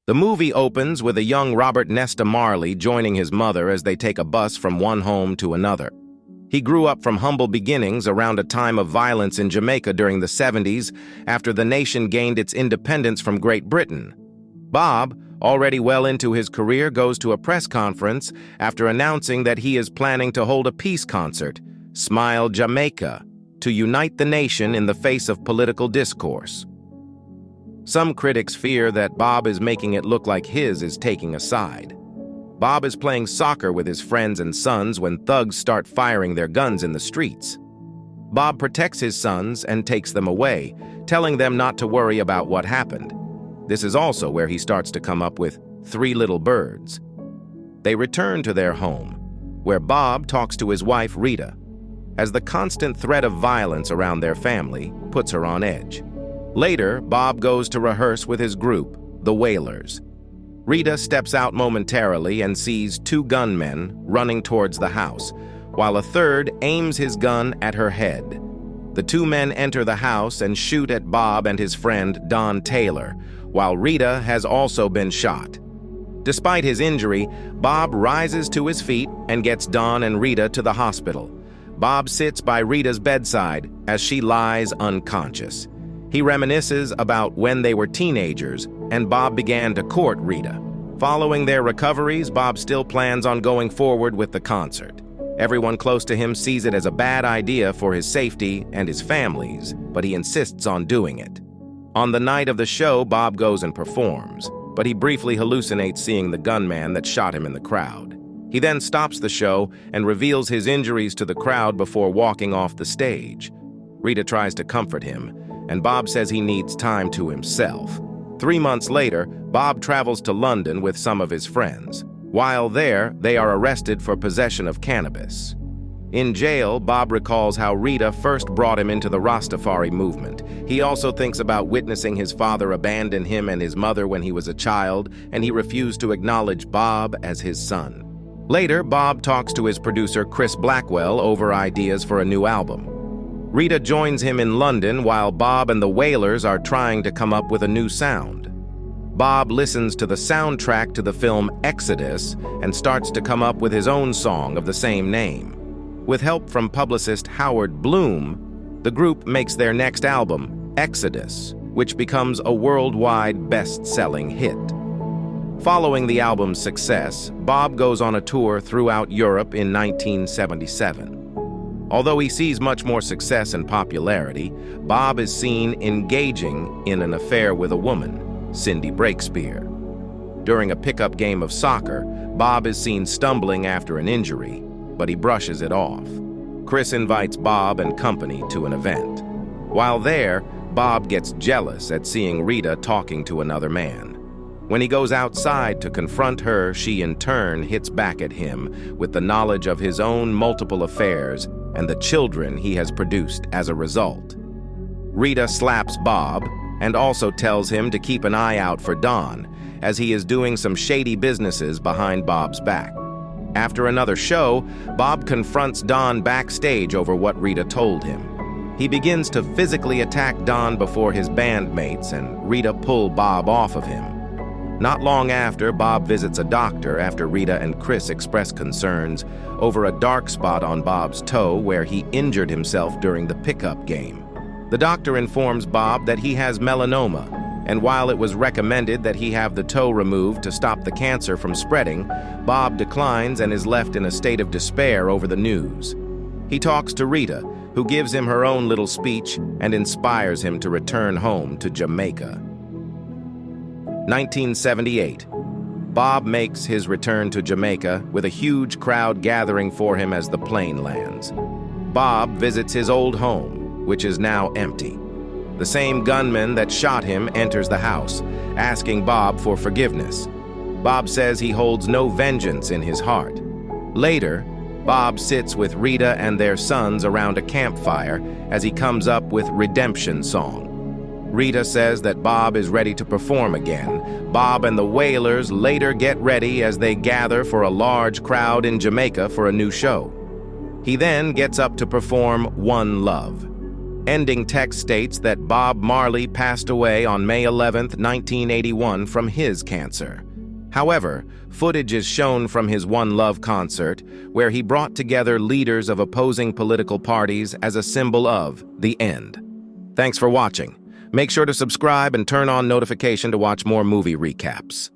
The movie opens with a young Robert Nesta Marley joining his mother as they take a bus from one home to another. He grew up from humble beginnings around a time of violence in Jamaica during the 70s after the nation gained its independence from Great Britain. Bob, already well into his career, goes to a press conference after announcing that he is planning to hold a peace concert, Smile Jamaica, to unite the nation in the face of political discourse. Some critics fear that Bob is making it look like his is taking a side. Bob is playing soccer with his friends and sons when thugs start firing their guns in the streets. Bob protects his sons and takes them away, telling them not to worry about what happened. This is also where he starts to come up with 3 little birds. They return to their home, where Bob talks to his wife Rita, as the constant threat of violence around their family puts her on edge. Later, Bob goes to rehearse with his group, the Wailers. Rita steps out momentarily and sees 2 gunmen running towards the house, while a third aims his gun at her head. The 2 men enter the house and shoot at Bob and his friend Don Taylor, while Rita has also been shot. Despite his injury, Bob rises to his feet and gets Don and Rita to the hospital. Bob sits by Rita's bedside as she lies unconscious. He reminisces about when they were teenagers and Bob began to court Rita. Following their recoveries, Bob still plans on going forward with the concert. Everyone close to him sees it as a bad idea for his safety and his family's, but he insists on doing it. On the night of the show, Bob goes and performs, but he briefly hallucinates seeing the gunman that shot him in the crowd. He then stops the show and reveals his injuries to the crowd before walking off the stage. Rita tries to comfort him, and Bob says he needs time to himself. 3 months later, Bob travels to London with some of his friends. While there, they are arrested for possession of cannabis. In jail, Bob recalls how Rita first brought him into the Rastafari movement. He also thinks about witnessing his father abandon him and his mother when he was a child, and he refused to acknowledge Bob as his son. Later, Bob talks to his producer Chris Blackwell over ideas for a new album. Rita joins him in London while Bob and the Wailers are trying to come up with a new sound. Bob listens to the soundtrack to the film Exodus and starts to come up with his own song of the same name. With help from publicist Howard Bloom, the group makes their next album, Exodus, which becomes a worldwide best-selling hit. Following the album's success, Bob goes on a tour throughout Europe in 1977. Although he sees much more success and popularity, Bob is seen engaging in an affair with a woman, Cindy Breakspear. During a pickup game of soccer, Bob is seen stumbling after an injury, but he brushes it off. Chris invites Bob and company to an event. While there, Bob gets jealous at seeing Rita talking to another man. When he goes outside to confront her, she in turn hits back at him with the knowledge of his own multiple affairs and the children he has produced as a result. Rita slaps Bob and also tells him to keep an eye out for Don, as he is doing some shady businesses behind Bob's back. After another show, Bob confronts Don backstage over what Rita told him. He begins to physically attack Don before his bandmates, and Rita pulls Bob off of him. Not long after, Bob visits a doctor after Rita and Chris express concerns over a dark spot on Bob's toe where he injured himself during the pickup game. The doctor informs Bob that he has melanoma, and while it was recommended that he have the toe removed to stop the cancer from spreading, Bob declines and is left in a state of despair over the news. He talks to Rita, who gives him her own little speech and inspires him to return home to Jamaica. 1978. Bob makes his return to Jamaica with a huge crowd gathering for him as the plane lands. Bob visits his old home, which is now empty. The same gunman that shot him enters the house, asking Bob for forgiveness. Bob says he holds no vengeance in his heart. Later, Bob sits with Rita and their sons around a campfire as he comes up with Redemption Song. Rita says that Bob is ready to perform again. Bob and the Wailers later get ready as they gather for a large crowd in Jamaica for a new show. He then gets up to perform One Love. Ending text states that Bob Marley passed away on May 11, 1981 from his cancer. However, footage is shown from his One Love concert, where he brought together leaders of opposing political parties as a symbol of the end. Thanks for watching. Make sure to subscribe and turn on notification to watch more movie recaps.